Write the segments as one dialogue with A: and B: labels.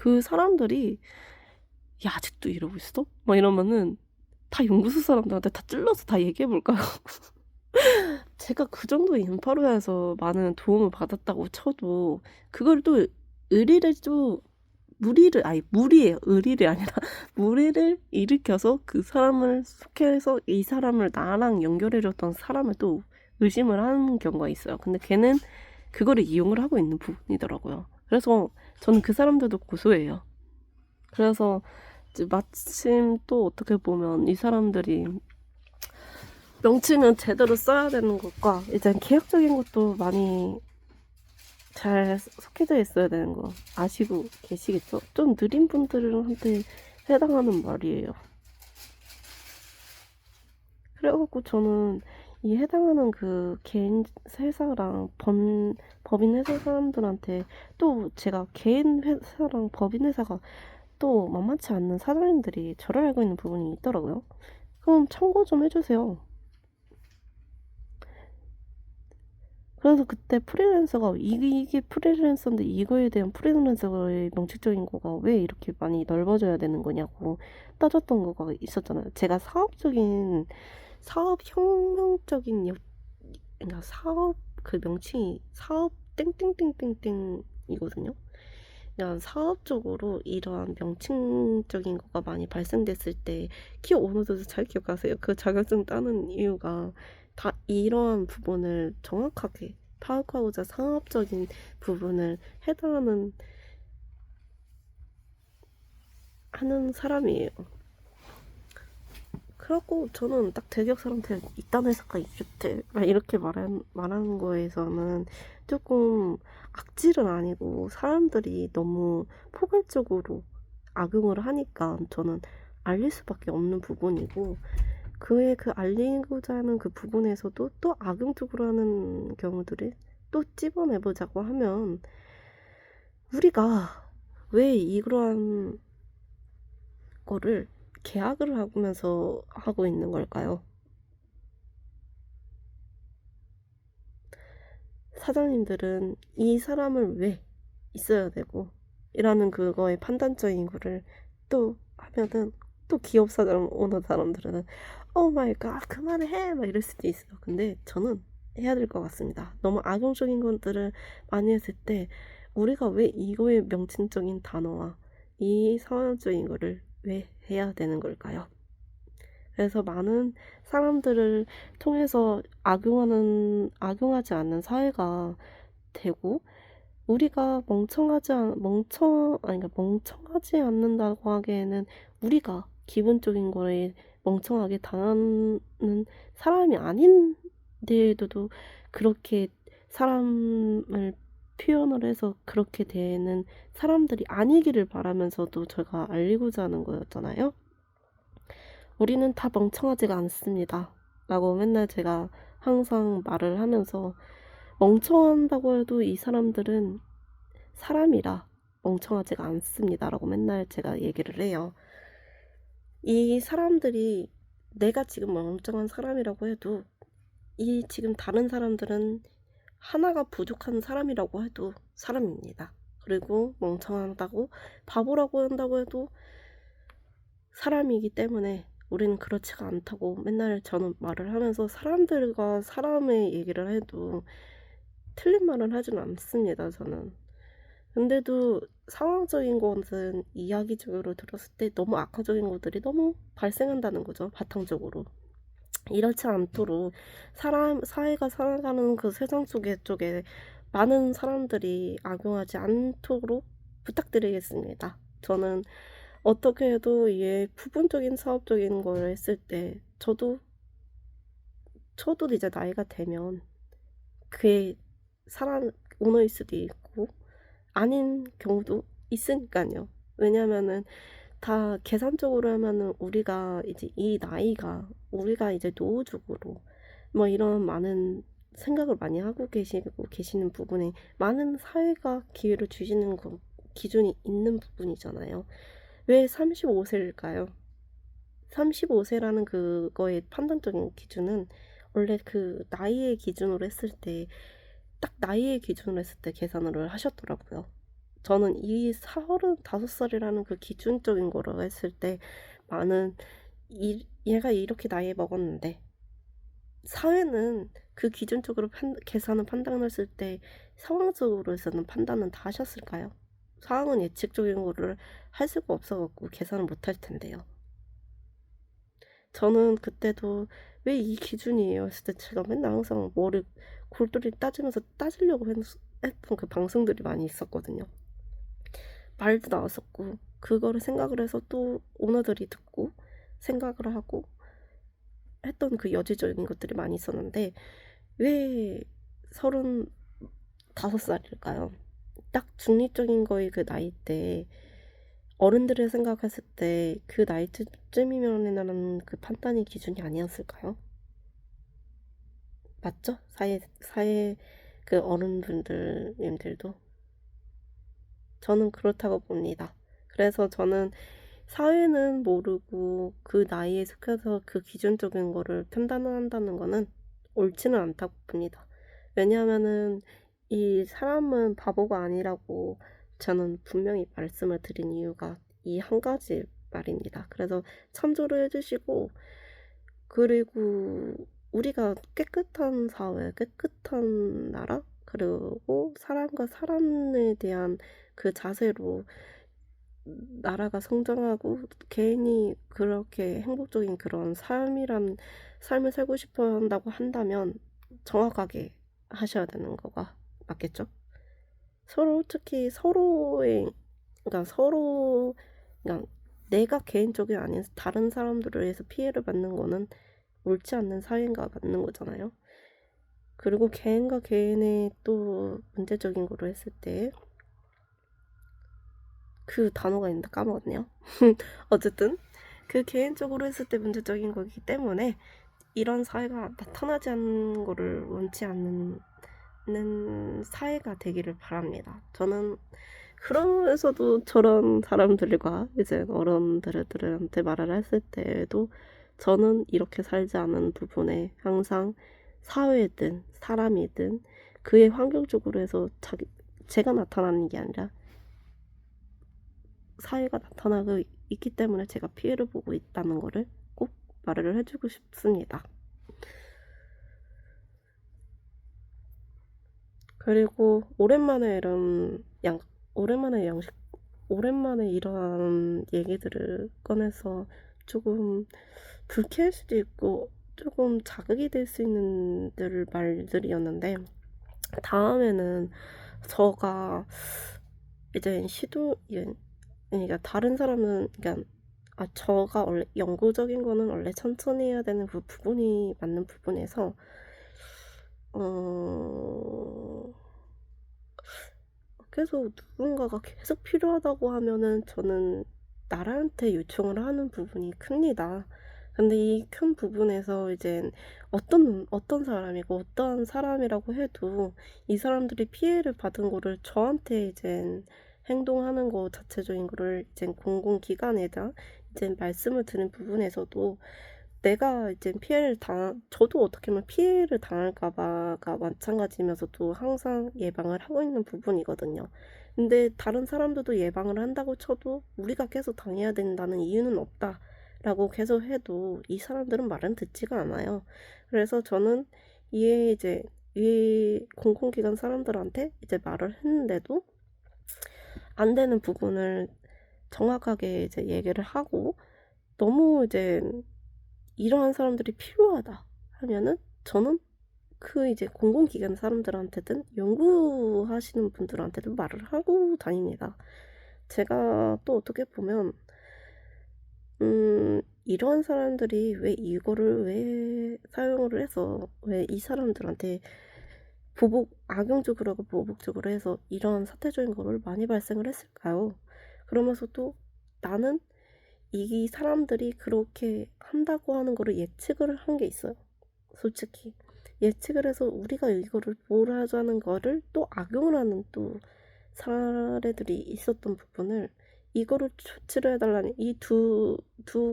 A: 그 사람들이 "야 아직도 이러고 있어?" 막 이러면은 다 연구소 사람들한테 다 찔러서 다 얘기해 볼까요? 제가 그 정도 인파로에서 많은 도움을 받았다고 쳐도 그걸 또 의리를 또 무리를 아니 무리예요. 의리를 아니라 무리를 일으켜서 그 사람을 속해서 이 사람을 나랑 연결해 줬던 사람을 또 의심을 하는 경우가 있어요. 근데 걔는 그거를 이용을 하고 있는 부분이더라고요. 그래서 저는 그 사람들도 고소해요. 그래서 이제 마침 또 어떻게 보면 이 사람들이 명칭은 제대로 써야 되는 것과 이제 계약적인 것도 많이 잘 속해져 있어야 되는 거 아시고 계시겠죠? 좀 느린 분들한테 해당하는 말이에요. 그래 갖고 저는 이 해당하는 그 개인 회사랑 법인 회사 사람들한테 또 제가 개인 회사랑 법인 회사가 또 만만치 않는 사장님들이 저를 알고 있는 부분이 있더라고요. 그럼 참고 좀 해 주세요. 그래서 그때 프리랜서가 이게 프리랜서인데 이거에 대한 프리랜서의 명칭적인 거가 왜 이렇게 많이 넓어져야 되는 거냐고 따졌던 거가 있었잖아요. 제가 사업혁명적인 그러니까 사업 그 명칭이 사업 땡땡땡땡땡이거든요. 그러니까 사업적으로 이러한 명칭적인 거가 많이 발생됐을 때 키워 오너들도 잘 기억하세요. 그 자격증 따는 이유가 다 이러한 부분을 정확하게 파악하고자 상업적인 부분을 해당하는 하는 사람이에요. 그래갖고 저는 딱 대기업사람한테 이딴 회사가 있겠대 이렇게 말하는 거에서는 조금 악질은 아니고 사람들이 너무 포괄적으로 악용을 하니까 저는 알릴 수밖에 없는 부분이고 그의 그 알리고자 하는 그 부분에서도 또 악용적으로 하는 경우들을 또 찝어내보자고 하면 우리가 왜 이러한 거를 계약을 하면서 하고 있는 걸까요? 사장님들은 이 사람을 왜 있어야 되고 이라는 그거의 판단적인 거를 또 하면은 또 기업 사장 오는 사람들은 오 마이 갓 그만해 막 이럴 수도 있어요. 근데 저는 해야 될 것 같습니다. 너무 악용적인 것들을 많이 했을 때 우리가 왜 이거의 명칭적인 단어와 이 상황적인 거를 왜 해야 되는 걸까요? 그래서 많은 사람들을 통해서 악용하지 않는 사회가 되고 우리가 멍청하지 않는다고 하기에는 우리가 기본적인 거에 멍청하게 당하는 사람이 아닌데에도 그렇게 사람을 표현을 해서 그렇게 되는 사람들이 아니기를 바라면서도 제가 알리고자 하는 거였잖아요. 우리는 다 멍청하지가 않습니다. 라고 맨날 제가 항상 말을 하면서 멍청한다고 해도 이 사람들은 사람이라 멍청하지가 않습니다. 라고 맨날 제가 얘기를 해요. 이 사람들이 내가 지금 멍청한 사람이라고 해도 이 지금 다른 사람들은 하나가 부족한 사람이라고 해도 사람입니다. 그리고 멍청하다고 바보라고 한다고 해도 사람이기 때문에 우리는 그렇지가 않다고 맨날 저는 말을 하면서 사람들과 사람의 얘기를 해도 틀린 말을 하진 않습니다, 저는. 근데도 상황적인 것은 이야기적으로 들었을 때 너무 악화적인 것들이 너무 발생한다는 거죠, 바탕적으로. 이렇지 않도록 사회가 살아가는 그 세상 쪽에 많은 사람들이 악용하지 않도록 부탁드리겠습니다. 저는 어떻게 해도 이게 부분적인 사업적인 걸 했을 때 저도 이제 나이가 되면 그의 사람 오너일 수도 있고 아닌 경우도 있으니까요. 왜냐면은 다 계산적으로 하면은 우리가 이제 이 나이가 우리가 이제 노후적으로 뭐 이런 많은 생각을 많이 하고 계시는 부분에 많은 사회가 기회를 주시는 기준이 있는 부분이잖아요. 왜 35세일까요? 35세라는 그거의 판단적인 기준은 원래 그 나이의 기준으로 했을 때 딱 나이의 기준으로 했을 때 계산을 하셨더라고요. 저는 이 35살이라는 그 기준적인 거로 했을 때 많은 얘가 이렇게 나이 먹었는데 사회는 그 기준적으로 계산을 판단을 했을 때 상황적으로서는 판단은 다 하셨을까요? 상황은 예측적인 거를 할 수가 없어 갖고 계산을 못 할 텐데요. 저는 그때도 '왜 이 기준이에요?' 했을 때 제가 맨날 항상 뭐를 골똘히 따지면서 따지려고 했던 그 방송들이 많이 있었거든요. 말도 나왔었고 그거를 생각을 해서 또 오너들이 듣고 생각을 하고 했던 그 여지적인 것들이 많이 있었는데 왜 35살일까요? 딱 중립적인 거의 그 나이대에 어른들을 생각했을 때 그 나이쯤이면이라는 그 판단의 기준이 아니었을까요? 맞죠? 사회 그 어른분들님들도. 저는 그렇다고 봅니다. 그래서 저는 사회는 모르고 그 나이에 속해서 그 기준적인 거를 판단을 한다는 거는 옳지는 않다고 봅니다. 왜냐하면은 이 사람은 바보가 아니라고 저는 분명히 말씀을 드린 이유가 이 한 가지 말입니다. 그래서 참조를 해 주시고 그리고 우리가 깨끗한 사회, 깨끗한 나라 그리고 사람과 사람에 대한 그 자세로 나라가 성장하고 개인이 그렇게 행복적인 그런 삶을 살고 싶어 한다고 한다면 정확하게 하셔야 되는 거가 맞겠죠? 서로 특히 서로의 그러니까 서로 그러니까 내가 개인적이 아닌 다른 사람들을 위해서 피해를 받는 거는 옳지 않는 사회가 맞는 거잖아요. 그리고 개인과 개인의 또 문제적인 거로 했을 때 그 단어가 있는데 까먹었네요. 어쨌든 그 개인적으로 했을 때 문제적인 거기 때문에 이런 사회가 나타나지 않는 거를 원치 않는 사회가 되기를 바랍니다. 저는 그러면서도 저런 사람들과 이제 어른들한테 말을 했을 때에도 저는 이렇게 살지 않은 부분에 항상 사회든 사람이든 그의 환경적으로 해서 제가 나타나는 게 아니라 사회가 나타나고 있기 때문에 제가 피해를 보고 있다는 거를 꼭 말을 해주고 싶습니다. 그리고 오랜만에 이런 얘기들을 꺼내서 조금 불쾌할 수도 있고 조금 자극이 될 수 있는 말들이었는데 다음에는 저가 이제 그러니까 다른 사람은 그러니까 저가 원래 영구적인 거는 원래 천천히 해야 되는 그 부분이 맞는 부분에서 어 계속 누군가가 계속 필요하다고 하면은 저는 나라한테 요청을 하는 부분이 큽니다. 근데 이 큰 부분에서 이젠 어떤 사람이고 어떠한 사람이라고 해도 이 사람들이 피해를 받은 거를 저한테 이젠 행동하는 거 자체적인 거를 이젠 공공기관에다 이젠 말씀을 드린 부분에서도 내가 이제 저도 어떻게 보면 피해를 당할까 봐가 마찬가지면서도 항상 예방을 하고 있는 부분이거든요. 근데 다른 사람들도 예방을 한다고 쳐도 우리가 계속 당해야 된다는 이유는 없다라고 계속 해도 이 사람들은 말은 듣지가 않아요. 그래서 저는 이 공공기관 사람들한테 이제 말을 했는데도 안 되는 부분을 정확하게 이제 얘기를 하고 너무 이제 이러한 사람들이 필요하다 하면은 저는 그 이제 공공기관 사람들한테든 연구하시는 분들한테도 말을 하고 다닙니다. 제가 또 어떻게 보면 이러한 사람들이 왜 사용을 해서 왜 이 사람들한테 악용적으로 하고 보복적으로 해서 이런 사태적인 거를 많이 발생을 했을까요? 그러면서도 나는 이 사람들이 그렇게 한다고 하는 거를 예측을 한 게 있어요. 솔직히. 예측을 해서 우리가 이거를 보호하자는 거를 또 악용을 하는 또 사례들이 있었던 부분을 이거를 조치를 해달라니 이 두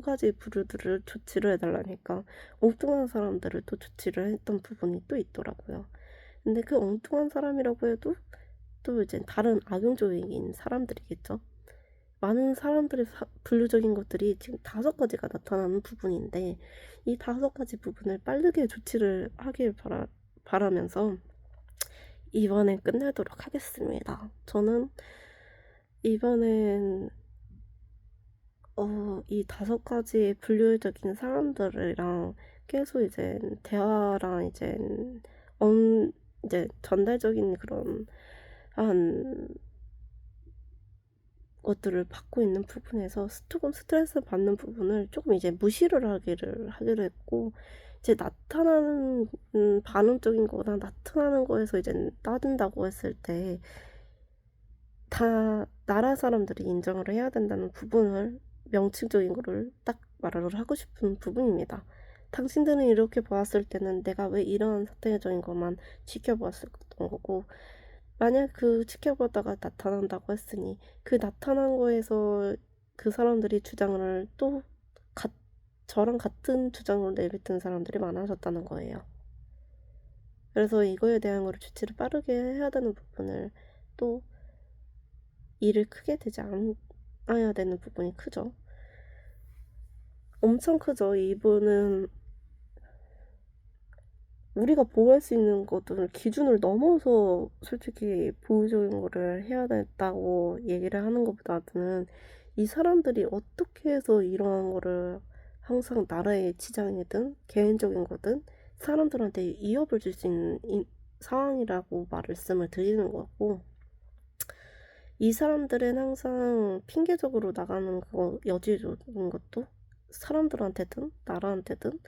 A: 가지 부류들을 조치를 해달라니까 엉뚱한 사람들을 또 조치를 했던 부분이 또 있더라고요. 근데 그 엉뚱한 사람이라고 해도 또 이제 다른 악용적인 사람들이겠죠. 많은 사람들의 분류적인 것들이 지금 5가지가 나타나는 부분인데, 이 5가지 부분을 빠르게 조치를 하길 바라면서 이번엔 끝내도록 하겠습니다. 저는 이번엔 이 5가지 분류적인 사람들이랑 계속 이제 대화랑 이제 전달적인 그런 한 것들을 받고 있는 부분에서 조금 스트레스 받는 부분을 조금 이제 무시를 하기로 했고, 이제 나타나는 반응적인 거나 나타나는 거에서 이제 따진다고 했을 때 다 나라 사람들이 인정을 해야 된다는 부분을, 명칭적인 거를 딱 말을 하고 싶은 부분입니다. 당신들은 이렇게 보았을 때는 내가 왜 이런 사태적인 것만 지켜보았었던 거고, 만약 그 지켜보다가 나타난다고 했으니 그 나타난 거에서 그 사람들이 주장을 또 저랑 같은 주장을 내뱉은 사람들이 많아졌다는 거예요. 그래서 이거에 대한 거를 조치를 빠르게 해야 되는 부분을, 또 일을 크게 되지 않아야 되는 부분이 크죠. 엄청 크죠. 이분은 우리가 보호할 수 있는 것들 기준을 넘어서 솔직히 보호적인 거를 해야 된다고 얘기를 하는 것보다는, 이 사람들이 어떻게 해서 이러한 거를 항상 나라의 지장이든 개인적인 거든 사람들한테 위협을 줄 수 있는 상황이라고 말씀을 드리는 거고, 이 사람들은 항상 핑계적으로 나가는 그거 여지주는 것도 사람들한테든 나라한테든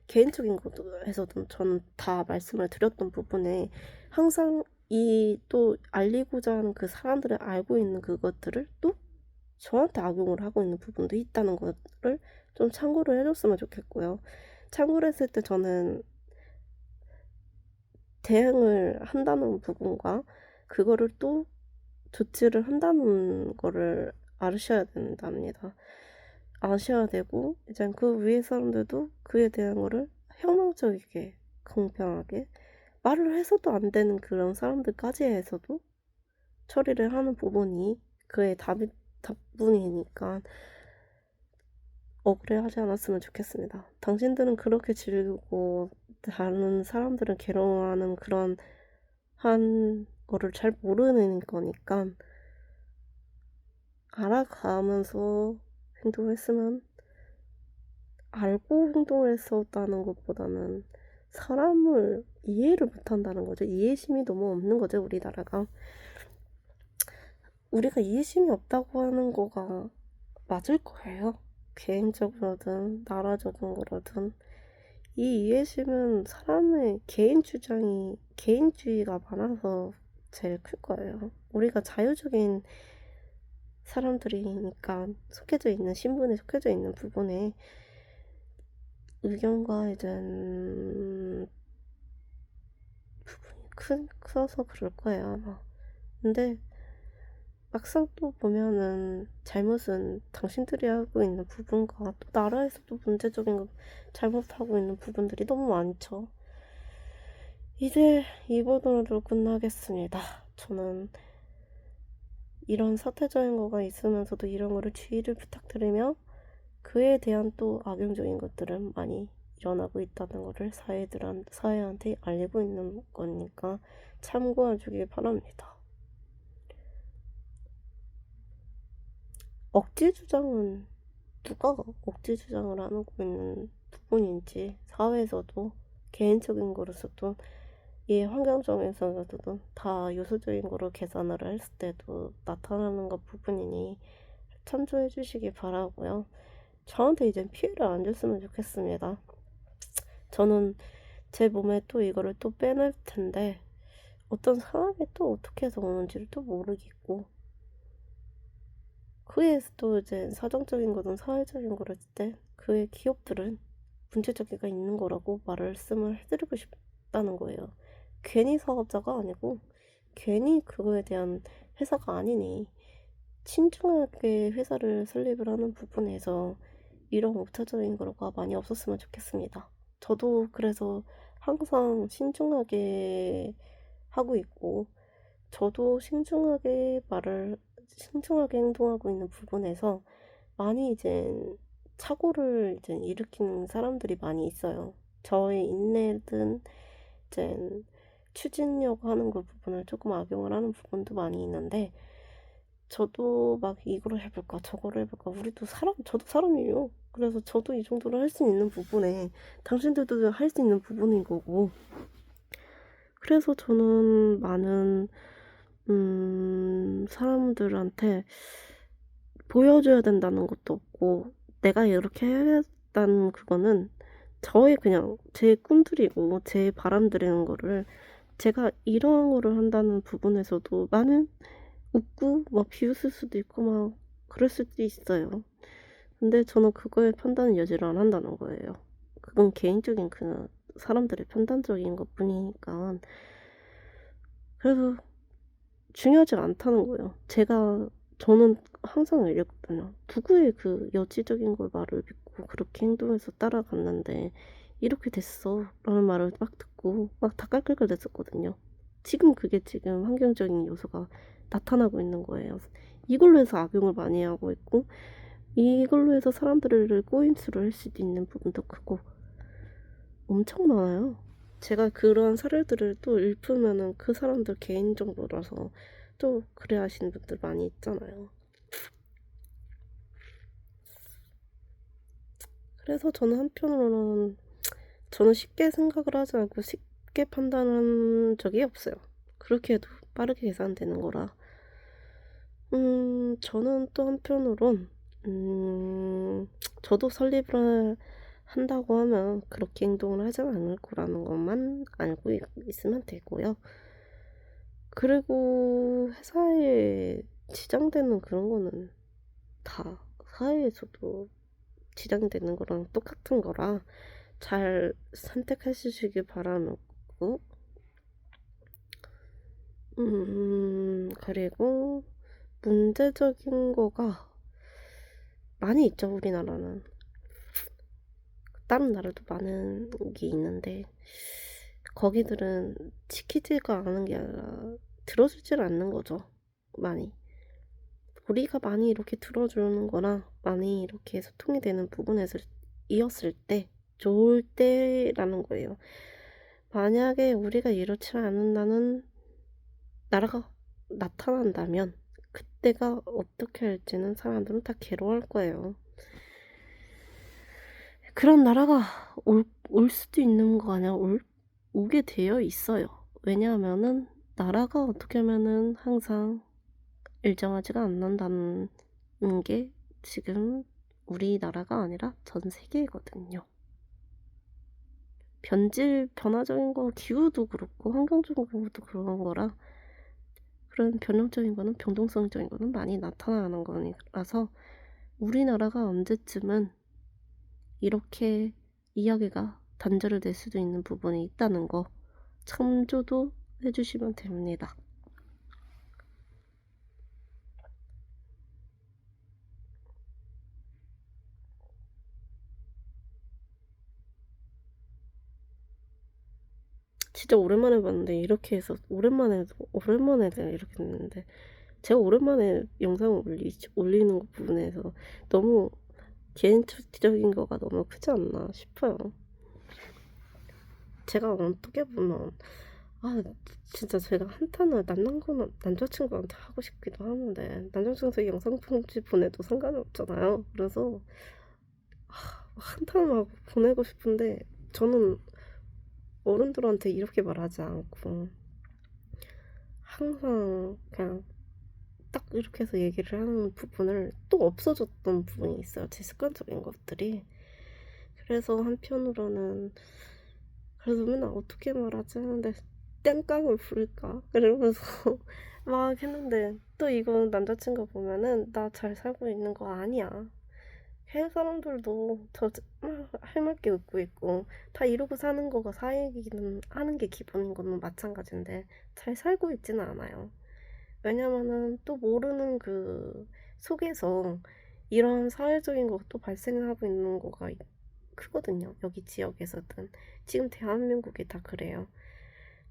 A: 개인적인 것에서든 저는 다 말씀을 드렸던 부분에, 항상 이 또 알리고자 하는 그 사람들을 알고 있는 그것들을 또 저한테 악용을 하고 있는 부분도 있다는 거를 좀 참고를 해줬으면 좋겠고요. 참고를 했을 때 저는 대응을 한다는 부분과 그거를 또 조치를 한다는 거를 아셔야 된답니다. 아셔야 되고, 이제 그 위에 사람들도 그에 대한 거를 혁명적이게 공평하게 말을 해서도 안 되는 그런 사람들까지 해서도 처리를 하는 부분이 그의 답뿐이니까 억울해하지 않았으면 좋겠습니다. 당신들은 그렇게 즐기고 다른 사람들은 괴로워하는 그런 한 거를 잘 모르는 거니까 알아가면서 행동했으면, 알고 행동을 했었다는 것보다는 사람을 이해를 못한다는 거죠. 이해심이 너무 없는 거죠, 우리나라가. 우리가 이해심이 없다고 하는 거가 맞을 거예요. 개인적으로든 나라적인 거로든. 이 이해심은 사람의 개인주의가 많아서 제일 클 거예요. 우리가 자유적인 사람들이니까 신분에 속해져 있는 부분에 의견과 이제 부분이 커서 그럴 거예요, 아마. 근데 막상 또 보면은 잘못은 당신들이 하고 있는 부분과 또 나라에서도 문제적인 거 잘못하고 있는 부분들이 너무 많죠. 이제 이번으로 끝나겠습니다. 저는 이런 사태적인 거가 있으면서도 이런 거를 주의를 부탁드리며, 그에 대한 또 악용적인 것들은 많이 일어나고 있다는 거를 사회한테 알리고 있는 거니까 참고해 주길 바랍니다. 억지 주장은 누가 억지 주장을 하고 있는 부분인지, 사회에서도 개인적인 거로서도 이 환경적에서도 다 요소적인 거로 계산을 했을 때도 나타나는 것 부분이니 참조해 주시기 바라고요. 저한테 이제 피해를 안 줬으면 좋겠습니다. 저는 제 몸에 또 이거를 또 빼낼 텐데 어떤 사람이 또 어떻게 해서 오는지를 또 모르겠고, 그에 또 이제 사정적인 거든 사회적인 거를 했을 때 그의 기업들은 문제적이가 있는 거라고 말씀을 해드리고 싶다는 거예요. 괜히 사업자가 아니고 괜히 그거에 대한 회사가 아니니 신중하게 회사를 설립을 하는 부분에서 이런 오차적인 거가 많이 없었으면 좋겠습니다. 저도 그래서 항상 신중하게 하고 있고, 저도 신중하게 행동하고 있는 부분에서 많이 이제 착오를 이제 일으키는 사람들이 많이 있어요. 저의 인내든 이제 추진력 하는 그 부분을 조금 악용을 하는 부분도 많이 있는데, 저도 막 이거를 해볼까 저거를 해볼까, 저도 사람이에요. 그래서 저도 이 정도로 할 수 있는 부분에 당신들도 할 수 있는 부분인 거고, 그래서 저는 많은 사람들한테 보여줘야 된다는 것도 없고, 내가 이렇게 해야겠다는 그거는 그냥 제 꿈들이고 제 바람들이는 거를, 제가 이런 거를 한다는 부분에서도 많은 웃고 막 비웃을 수도 있고 막 그럴 수도 있어요. 근데 저는 그거에 판단은 여지를 안 한다는 거예요. 그건 개인적인 그 사람들의 판단적인 것뿐이니까. 그래서 중요하지 않다는 거예요. 저는 항상 이랬거든요. 누구의 그 여지적인 걸 말을 믿고 그렇게 행동해서 따라갔는데 이렇게 됐어 라는 말을 막 듣고 막 다 깔깔깔댔었거든요. 지금 환경적인 요소가 나타나고 있는 거예요. 이걸로 해서 악용을 많이 하고 있고, 이걸로 해서 사람들을 꼬임수를 할 수도 있는 부분도 크고 엄청 많아요. 제가 그런 사례들을 또 읊으면은 그 사람들 개인정보라서 또 그래 하시는 분들 많이 있잖아요. 그래서 저는 한편으로는, 저는 쉽게 생각을 하지 않고 쉽게 판단한 적이 없어요. 그렇게 해도 빠르게 계산되는 거라. 저는 또 한편으론, 저도 설립을 한다고 하면 그렇게 행동을 하지 않을 거라는 것만 알고 있으면 되고요. 그리고 회사에 지장되는 그런 거는 다 사회에서도 지장이 되는 거랑 똑같은 거라 잘 선택해 주시길 바라고, 그리고 문제적인 거가 많이 있죠, 우리나라는. 다른 나라도 많은 게 있는데, 거기들은 지키지가 않은 게 아니라 들어주질 않는 거죠, 많이. 우리가 많이 이렇게 들어주는 거나 많이 이렇게 소통이 되는 부분에서 이었을 때 좋을 때라는 거예요. 만약에 우리가 이렇지 않는다는 나라가 나타난다면 그때가 어떻게 할지는 사람들은 다 괴로워할 거예요. 그런 나라가 올 수도 있는 거 아니야? 오게 되어 있어요. 왜냐하면은 나라가 어떻게 하면은 항상 일정하지가 않는다는 게 지금 우리나라가 아니라 전 세계거든요. 변화적인 거, 기후도 그렇고 환경적인 것도 그런 거라, 그런 변형적인 거는, 변동성적인 거는 많이 나타나는 거라서 우리나라가 언제쯤은 이렇게 이야기가 단절이 될 수도 있는 부분이 있다는 거 참조도 해주시면 됩니다. 진짜 오랜만에 봤는데 이렇게 해서, 오랜만에 내가 이렇게 됐는데, 제가 오랜만에 영상을 올리는 것 부분에서 너무 개인적인 거가 너무 크지 않나 싶어요. 제가 어떻게 보면, 진짜 제가 한탄을 남자친구한테 하고 싶기도 하는데, 남자친구한테 영상 편지 보내도 상관이 없잖아요. 그래서 한탄을 하고 보내고 싶은데, 저는 어른들한테 이렇게 말하지 않고 항상 그냥 딱 이렇게 해서 얘기를 하는 부분을, 또 없어졌던 부분이 있어요, 제 습관적인 것들이. 그래서 한편으로는, 그래서 맨날 어떻게 말하지 하는데 땡깡을 부를까 이러면서 막 했는데, 또 이건 남자친구 보면은 나 잘 살고 있는 거 아니야. 해외 사람들도 해맑게 웃고 있고 다 이러고 사는 거가 사회이기는 하는 게 기본인 거는 마찬가지인데, 잘 살고 있지는 않아요. 왜냐면은 또 모르는 그 속에서 이런 사회적인 것도 발생하고 있는 거가 크거든요. 여기 지역에서든 지금 대한민국이 다 그래요.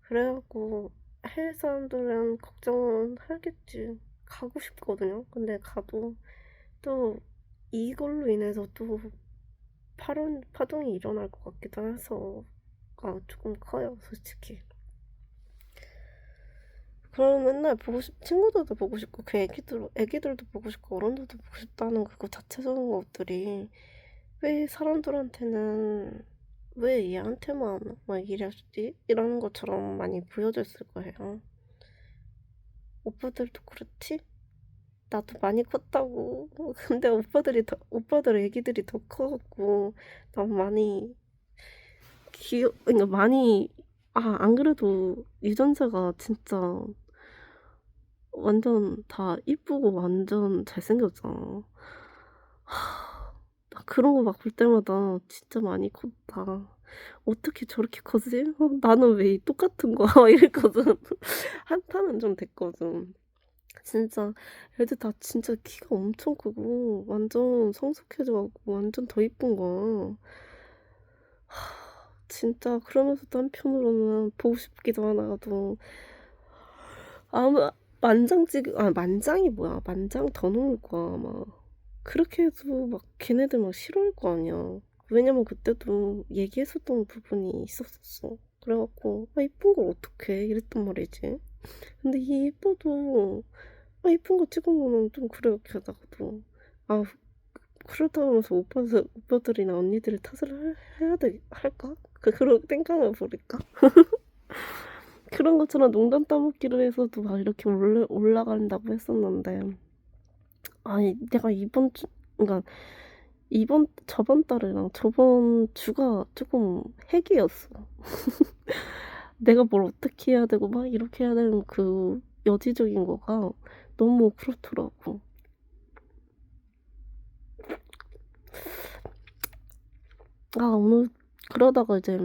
A: 그래갖고 해외 사람들은 걱정은 하겠지. 가고 싶거든요. 근데 가도 또 이걸로 인해서 또 파동이 일어날 것 같기도 해서 조금 커요, 솔직히. 그럼 맨날 친구들도 보고 싶고, 그 애기들도 보고 싶고, 어른들도 보고 싶다는 그거 자체적인 것들이 왜 사람들한테는 왜 얘한테만 막 이랬지? 이러는 것처럼 많이 보여졌을 거예요. 오빠들도 그렇지? 나도 많이 컸다고. 근데 오빠들 애기들이 더 커갖고, 난 많이 그러니까 많이, 안 그래도 유전자가 진짜 완전 다 이쁘고 완전 잘생겼잖아. 나 그런 거 막 볼 때마다 진짜 많이 컸다. 어떻게 저렇게 커지? 나는 왜 똑같은 거야? 막 이랬거든. 한탄은 좀 됐거든. 진짜 애들 다 진짜 키가 엄청 크고 완전 성숙해져갖고 완전 더 이쁜 거야. 진짜 그러면서도 한편으로는 보고 싶기도 하나도 아무 만장이 뭐야? 만장 더 놓을 거야 아마. 그렇게 해도 막 걔네들 막 싫어할 거 아니야. 왜냐면 그때도 얘기했었던 부분이 있었었어. 그래갖고 이쁜 걸 어떡해 이랬단 말이지. 근데 이 이뻐도 이쁜 거 찍어보면 좀 그래 이렇게 하다가도 아 그렇다고 하면서 오빠들이나 언니들을 탓을 할까? 그런 땡깡을 부릴까? 그런 것처럼 농담 따먹기로 해서도 막 이렇게 올라간다고 했었는데 아니 내가 그러니까 저번 달이랑 저번 주가 조금 핵이었어. 내가 뭘 어떻게 해야 되고 막 이렇게 해야 되는 그 여지적인 거가 너무 그렇더라고. 오늘 그러다가 이제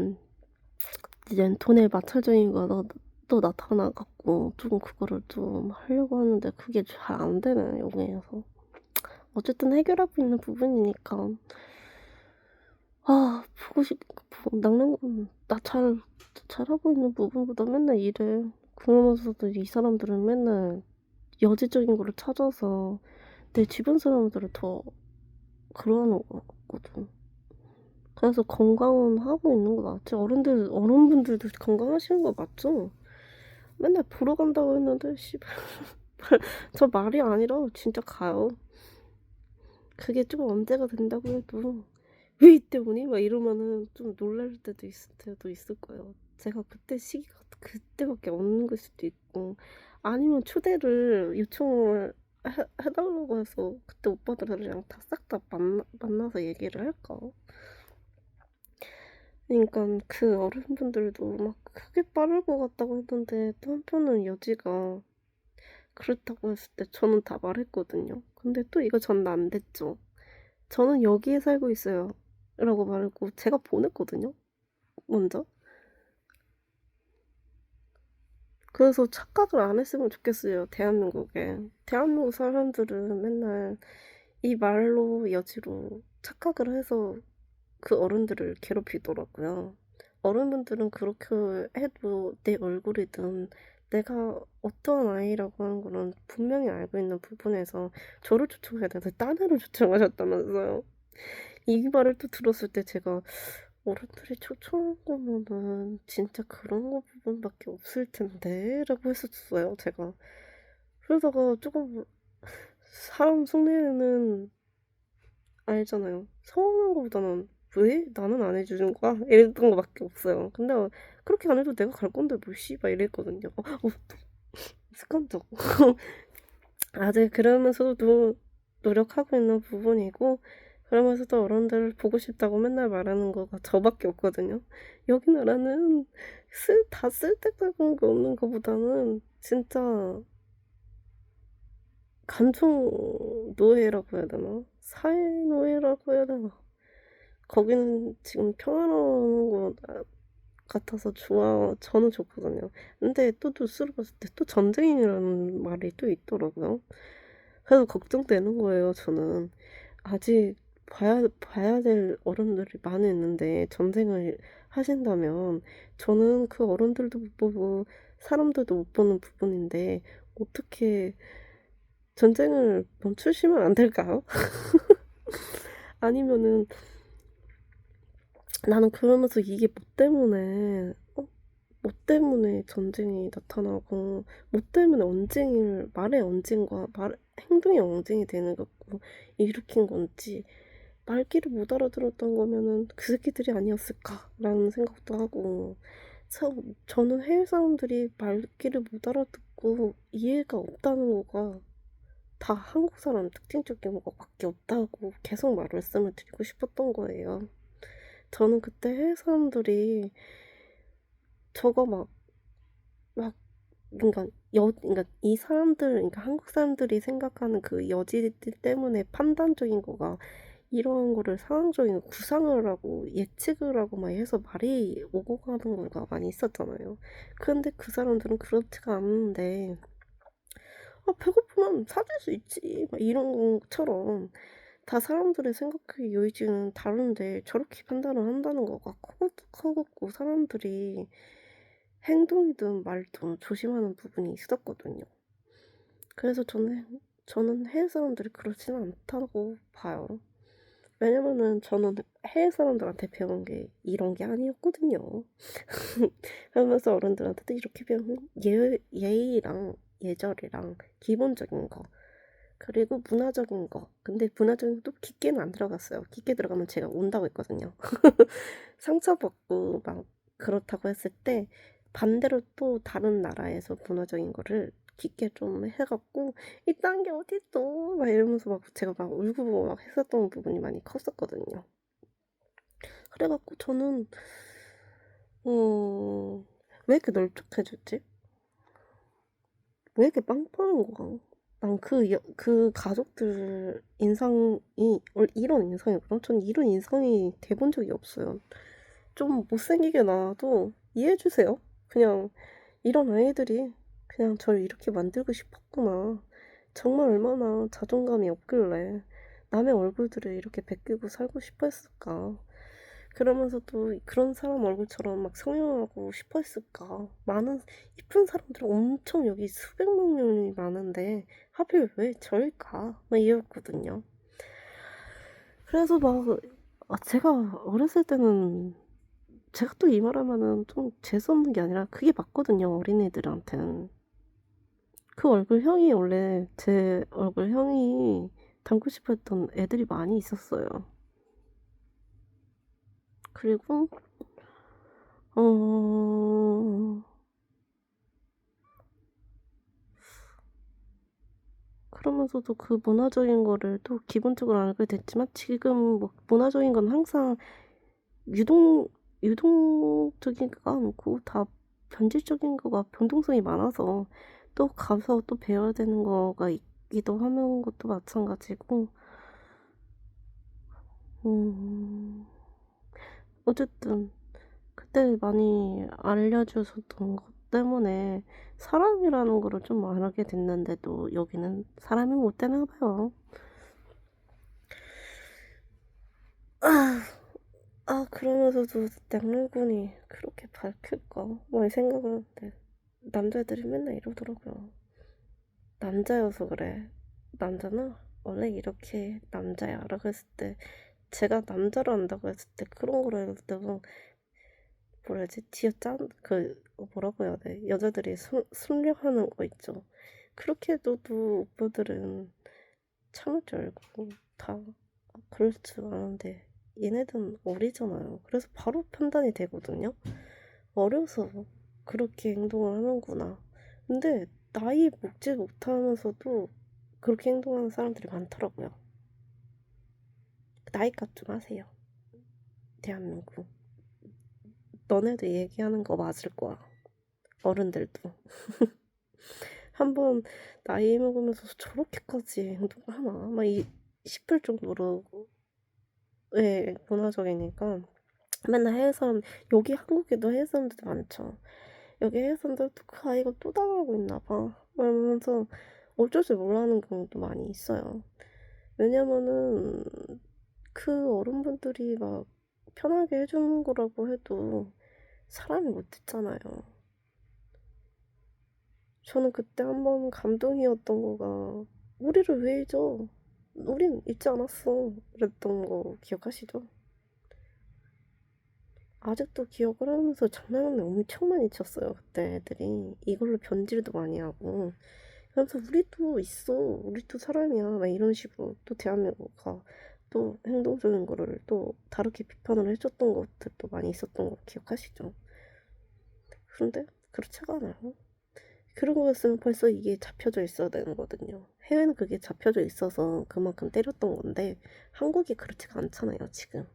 A: 돈에 마찰적인 거가 또 나타나갖고 조금 그거를 좀 하려고 하는데 그게 잘 안 되네 여기에서. 어쨌든 해결하고 있는 부분이니까 보고 싶고 낚는 건 나 잘하고 있는 부분보다 맨날 이래. 그러면서도 이 사람들은 맨날 여지적인 거를 찾아서 내 주변 사람들을 더 그러는 것 같거든. 그래서 건강은 하고 있는 거 맞지? 어른분들도 건강하시는 거 맞죠? 맨날 보러 간다고 했는데 씨발 저 말이 아니라 진짜 가요. 그게 좀 언제가 된다고 해도 왜 이때 오니? 막 이러면은 좀 놀랄 때도 있을 거예요. 제가 그때 시기가 그때밖에 없는 걸 수도 있고 아니면 초대를 요청을 해달라고 해서 그때 오빠들이랑 다 싹 다 만나서 얘기를 할까? 그러니까 그 어른분들도 막 크게 빠를 것 같다고 했는데 또 한편은 여지가 그렇다고 했을 때 저는 다 말했거든요. 근데 또 이거 저는 안 됐죠. 저는 여기에 살고 있어요. 라고 말했고 제가 보냈거든요. 먼저. 그래서 착각을 안 했으면 좋겠어요. 대한민국에. 대한민국 사람들은 맨날 이 말로 여지로 착각을 해서 그 어른들을 괴롭히더라고요. 어른분들은 그렇게 해도 내 얼굴이든 내가 어떤 아이라고 하는 거는 분명히 알고 있는 부분에서 저를 초청해야 되는데 딴 애를 초청하셨다면서요. 이 말을 또 들었을 때 제가 어른들이 초청한 거면은 진짜 그런 거 부분밖에 없을 텐데 라고 했었어요 제가. 그러다가 조금 사람 속내는 알잖아요. 서운한 거보다는 왜 나는 안 해주는 거야? 이랬던 거밖에 없어요. 근데 그렇게 안 해도 내가 갈 건데 뭐 씨발 이랬거든요. 습관적. 아직 그러면서도 노력하고 있는 부분이고 그러면서도 어른들 보고 싶다고 맨날 말하는 거가 저밖에 없거든요. 여기 나라는 다 쓸데없는 거 없는 거보다는 진짜 간종 노예라고 해야 되나? 사회 노예라고 해야 되나? 거기는 지금 평화로운 거 같아서 저는 좋거든요. 근데 또 뉴스를 봤을 때 또 전쟁이라는 말이 또 있더라고요. 그래서 걱정되는 거예요, 저는. 아직 봐야 될 어른들이 많이 있는데 전쟁을 하신다면 저는 그 어른들도 못 보고 사람들도 못 보는 부분인데 어떻게 전쟁을 멈추시면 안 될까요? 아니면은 나는 그러면서 이게 뭐 때문에 전쟁이 나타나고 뭐 때문에 언쟁을 말의 언쟁과 행동의 언쟁이 되는 거고 일으킨 건지 말귀를 못 알아들었던 거면은 그 새끼들이 아니었을까라는 생각도 하고 참 저는 해외 사람들이 말귀를 못 알아듣고 이해가 없다는 거가 다 한국 사람 특징적인 것밖에 없다고 계속 말씀을 드리고 싶었던 거예요. 저는 그때 해외 사람들이 저거 막 그러니까 이 사람들, 그러니까 한국 사람들이 생각하는 그 여지들 때문에 판단적인 거가 이런 거를 상황적인 구상을 하고 예측을 하고 막 해서 말이 오고 가는 거가 많이 있었잖아요. 근데 그 사람들은 그렇지가 않은데, 배고프면 사줄 수 있지. 막 이런 것처럼 다 사람들의 생각의 여지는 다른데 저렇게 판단을 한다는 거가 커갖고 사람들이 행동이든 말든 조심하는 부분이 있었거든요. 그래서 저는 해외 사람들이 그렇지는 않다고 봐요. 왜냐면은 저는 해외 사람들한테 배운 게 이런 게 아니었거든요. 하면서 어른들한테도 이렇게 배운 예의랑 예절이랑 기본적인 거, 그리고 문화적인 거. 근데 문화적인 것도 깊게는 안 들어갔어요. 깊게 들어가면 제가 운다고 했거든요. 상처받고 막 그렇다고 했을 때 반대로 또 다른 나라에서 문화적인 거를 깊게 좀 해갖고 이딴 게 어딨어 막 이러면서 막 제가 막 울고 막 했었던 부분이 많이 컸었거든요. 그래갖고 저는 왜 이렇게 널쩍해졌지? 왜 이렇게 빵빵한 거야? 난 그 가족들 인상이 이런 인상이구나. 전 이런 인상이 돼본 적이 없어요. 좀 못생기게 나와도 이해해주세요. 그냥 이런 아이들이 그냥 저를 이렇게 만들고 싶었구나. 정말 얼마나 자존감이 없길래 남의 얼굴들을 이렇게 베끼고 살고 싶어 했을까. 그러면서도 그런 사람 얼굴처럼 막 성형하고 싶어 했을까. 많은 이쁜 사람들은 엄청 여기 수백만 명이 많은데 하필 왜 저일까? 막 이랬거든요. 그래서 막 제가 어렸을 때는 제가 또 이 말하면은 좀 재수없는 게 아니라 그게 맞거든요, 어린애들한테는. 그 얼굴형이 원래 제 얼굴형이 닮고 싶어 했던 애들이 많이 있었어요. 그리고 어 그러면서도 그 문화적인 거를 또 기본적으로 알게 됐지만 지금 뭐 문화적인 건 항상 유동 유동적이가 않고 다 변질적인 거가 변동성이 많아서 또 가서 또 배워야 되는 거가 있기도 하는 것도 마찬가지고 음 어쨌든 그때 많이 알려주셨던 것 때문에 사람이라는 거를 좀 알게 됐는데도 여기는 사람이 못 되나 봐요. 아, 그러면서도 양로군이 그렇게 밝힐까? 많이 생각을 하는데 남자애들이 맨날 이러더라고요. 남자여서 그래. 남자는 원래 이렇게 남자야 라고 했을 때 제가 남자로 한다고 했을 때 그런 거를 너무 뭐라 해야지? 뭐라고 해야 돼? 여자들이 순려하는 거 있죠. 그렇게 해도 오빠들은 참을 줄 알고 다 그럴 줄 아는데 얘네들은 어리잖아요. 그래서 바로 판단이 되거든요. 어려서 그렇게 행동을 하는구나. 근데 나이 먹지 못하면서도 그렇게 행동하는 사람들이 많더라고요. 나이값 좀 하세요. 대한민국. 너네도 얘기하는 거 맞을 거야. 어른들도. 한번 나이 먹으면서 저렇게까지 행동하나? 싶을 정도로, 예, 문화적이니까. 맨날 해외 사람, 여기 한국에도 해외 사람들 많죠. 여기 해외 사람들도 그 아이가 또 당하고 있나 봐. 그러면서 어쩔 줄 몰라하는 경우도 많이 있어요. 왜냐면은 그 어른분들이 막 편하게 해주는 거라고 해도 사람이 못 듣잖아요. 저는 그때 한번 감동이었던 거가 "우리를 왜 잊어? 우린 잊지 않았어." 그랬던 거 기억하시죠? 아직도 기억을 하면서 장난을 엄청 많이 쳤어요 그때 애들이. 이걸로 변질도 많이 하고. 그래서 "우리도 있어. 우리도 사람이야." 막 이런 식으로 또 대한민국가 또 행동적인 거를 또 다르게 비판을 해 줬던 것들도 많이 있었던 거 기억하시죠? 그런데 그렇지가 않아요. 그런 거였으면 벌써 이게 잡혀져 있어야 되는 거거든요. 해외는 그게 잡혀져 있어서 그만큼 때렸던 건데 한국이 그렇지가 않잖아요 지금.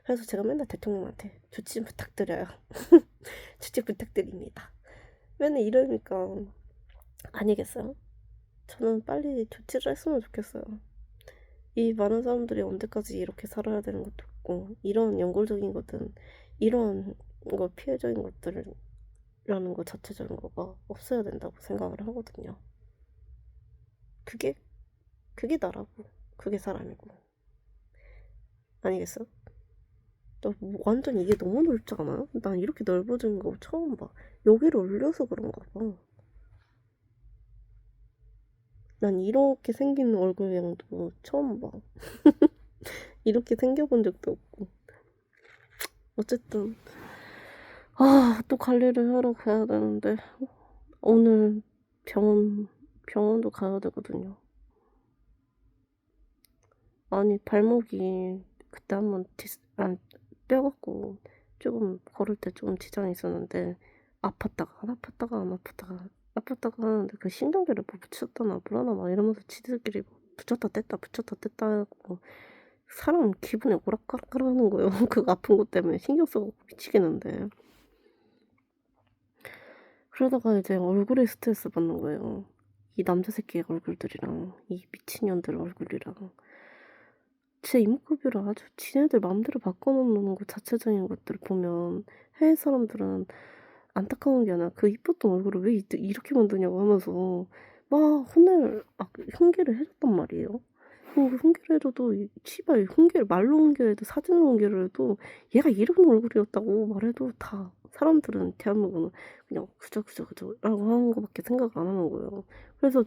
A: 그래서 제가 맨날 대통령한테 조치 좀 부탁드려요. 조치 부탁드립니다. 맨날 이러니까 아니겠어요? 저는 빨리 조치를 했으면 좋겠어요. 이 많은 사람들이 언제까지 이렇게 살아야 되는 것도 없고 이런 연골적인 것들은 이런 거 피해적인 것들이라는 거 자체적인 거가 없어야 된다고 생각을 하거든요. 그게 그게 나라고 그게 사람이고 아니겠어? 뭐 완전 이게 너무 넓지 않아요? 난 이렇게 넓어진 거 처음 봐. 여기를 올려서 그런가 봐. 난 이렇게 생긴 얼굴형도 처음 봐. 이렇게 생겨본 적도 없고. 어쨌든 또 관리를 하러 가야 되는데 오늘 병원도 가야 되거든요. 아니 발목이 그때 한번 뼈갖고 조금 걸을 때 좀 지장이 있었는데 아팠다가 안 아팠다가 안 아팠다가 하는데 그 신경계를 뭐 붙였다나 뭐라나 막 이러면서 지들끼리 뭐 붙였다 뗐다 하고 사람 기분이 오락가락하는 거예요. 그거 아픈 것 때문에 신경 써갖고 미치겠는데. 그러다가 이제 얼굴에 스트레스 받는 거예요. 이 남자 새끼 얼굴들이랑 이 미친년들 얼굴이랑 제 이목구비를 아주 지네들 맘대로 바꿔놓는 것 자체적인 것들을 보면 해외 사람들은 안타까운 게 아니라 그 이뻤던 얼굴을 왜 이렇게 만드냐고 하면서 막 흉계를 해줬단 말이에요. 흉계를 해줘도 씨발 흉계를 말로 흉계를 해도 사진으로 흉계를 해도 얘가 이런 얼굴이었다고 말해도 다 사람들은 대한민국은 그냥 그저라고 하는 거밖에 생각 안 하는 거예요. 그래서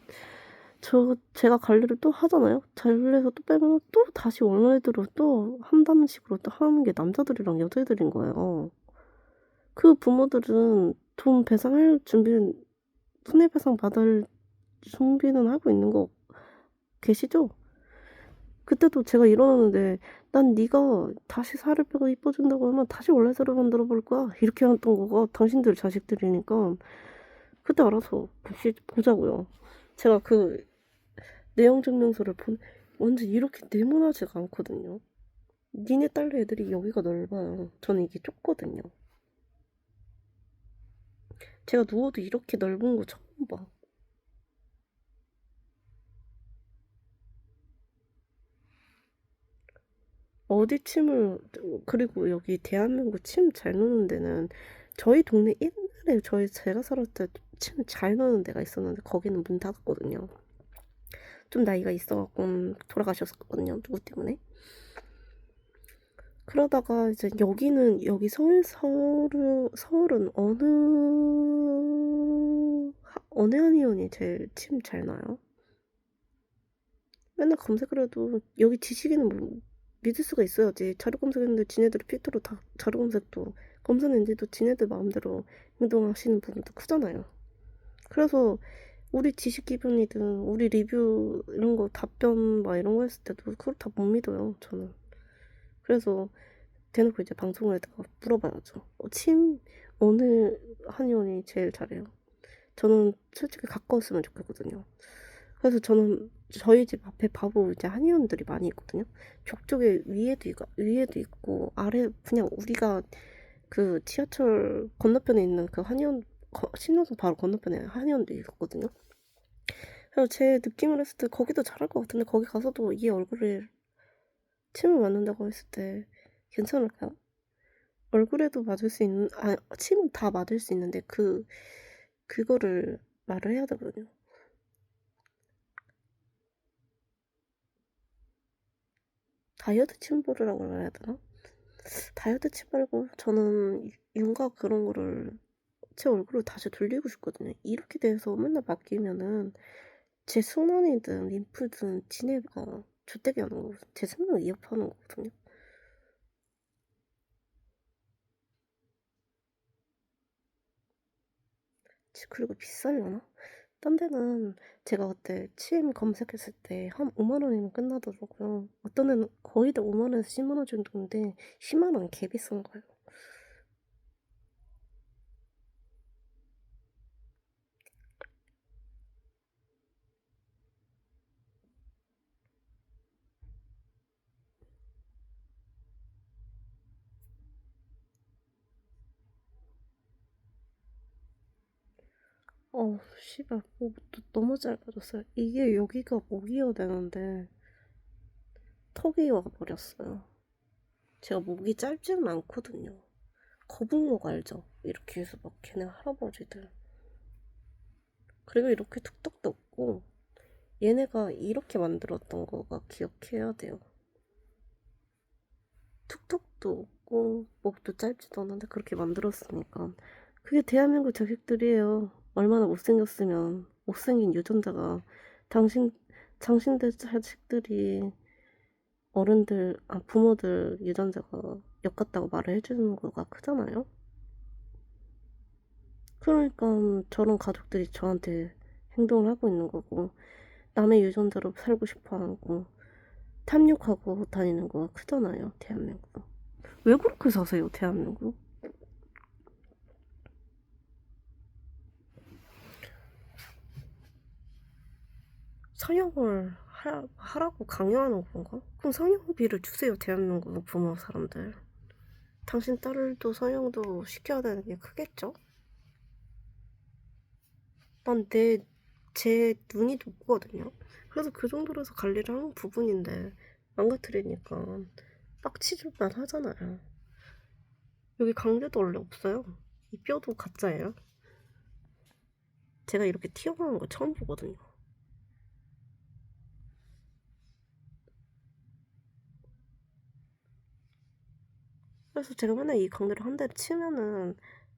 A: 제가 관리를 또 하잖아요. 관리해서 또 빼면 또 다시 원래대로 또 한다는 식으로 또 하는 게 남자들이랑 여자애들인 거예요. 그 부모들은 돈 배상할 준비는 손해배상 받을 준비는 하고 있는 거 계시죠? 그때도 제가 일어났는데 "난 네가 다시 살을 빼고 이뻐진다고 하면 다시 원래대로 만들어 볼 거야." 이렇게 했던 거가 당신들 자식들이니까 그때 알아서 보자고요. 제가 그 내용 증명서를 완전 이렇게 네모나지가 않거든요. 니네 딸네 애들이 여기가 넓어요. 저는 이게 좁거든요. 제가 누워도 이렇게 넓은 거 처음 봐. 어디 침을 그리고 여기 대한민국 침 잘 노는 데는 저희 동네 옛날에 제가 살았을 때 침 잘 노는 데가 있었는데 거기는 문 닫았거든요. 좀 나이가 있어갖고 돌아가셨거든요. 누구 때문에. 그러다가 이제 여기 서울은 어느 한의원이 제일 침 잘 나요? 맨날 검색을 해도 여기 지식인은 뭐 믿을 수가 있어야지. 자료 검색했는데 지네들이 필터로 다 자료 검색도 검사는지도 지네들 마음대로 행동하시는 부분도 크잖아요. 그래서 우리 지식 기반이든 우리 리뷰 이런 거 답변 막 이런 거 했을 때도 그걸 다 못 믿어요 저는. 그래서 대놓고 이제 방송을 했다가 물어봐야죠. 침 어느 한의원이 제일 잘해요? 저는 솔직히 가까웠으면 좋겠거든요. 그래서 저는 저희 집 앞에 바로 이제 한의원들이 많이 있거든요. 벽쪽에 위에도 있고 아래 그냥 우리가 그 지하철 건너편에 있는 그 한의원 신호등 바로 건너편에 한의원도 있거든요. 그래서 제 느낌을 했을 때 거기도 잘할 것 같은데 거기 가서도 이 얼굴에 침을 맞는다고 했을 때 괜찮을까요? 얼굴에도 맞을 수 있는 침은 다 맞을 수 있는데 그거를 말을 해야 되거든요. 다이어트 침보르라고 해야 되나? 다이어트 침 말고 저는 윤곽 그런 거를 제 얼굴을 다시 돌리고 싶거든요. 이렇게 돼서 맨날 맡기면은 제 순환이든 림프든 지네가 좆되게 하는 거거든요. 제 생명 위협하는 거거든요. 그리고 비싸려나? 딴 데는 제가 그때 치임 검색했을 때 한 5만 원이면 끝나더라고요. 어떤 데는 거의 다 5만 원에서 10만 원 정도인데 10만 원 개 비싼 거예요. 씨발 목도 너무 짧아졌어요. 이게 여기가 목이어야 되는데 턱이 와버렸어요. 제가 목이 짧지는 않거든요. 거북목 알죠? 이렇게 해서 막 걔네 할아버지들. 그리고 이렇게 툭툭도 없고 얘네가 이렇게 만들었던 거가 기억해야 돼요. 툭툭도 없고 목도 짧지도 않은데 그렇게 만들었으니까 그게 대한민국 자식들이에요. 얼마나 못생겼으면 못생긴 유전자가 당신들 자식들이 어른들 부모들 유전자가 엮었다고 말을 해주는 거가 크잖아요. 그러니까 저런 가족들이 저한테 행동을 하고 있는 거고 남의 유전자로 살고 싶어 하고 탐욕하고 다니는 거가 크잖아요. 대한민국. 왜 그렇게 사세요, 대한민국? 성형을 하라고 강요하는 건가? 그럼 성형비를 주세요, 대한민국 부모 사람들. 당신 딸도 성형도 시켜야 되는 게 크겠죠? 제 눈이 높거든요. 그래서 그 정도로 해서 관리를 하는 부분인데 망가뜨리니까 빡치줄만 하잖아요. 여기 강제도 원래 없어요. 이 뼈도 가짜예요. 제가 이렇게 튀어나온 거 처음 보거든요. 그래서 제가 맨날 이 강대를 한 대를 치면은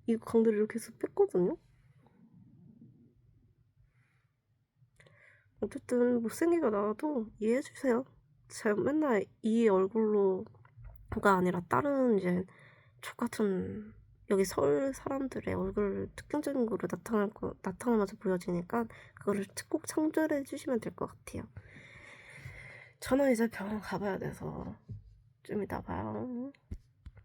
A: 이 강대를 이렇게 해서 뺐거든요. 어쨌든 못생기게 나와도 이해해주세요. 제가 맨날 이 얼굴로가 아니라 다른 이제 족같은 여기 서울 사람들의 얼굴 특징적인 거로 나타나면서 보여지니까 그거를 꼭 참조해 주시면 될 것 같아요. 저는 이제 병원 가봐야 돼서 좀 이따 봐요.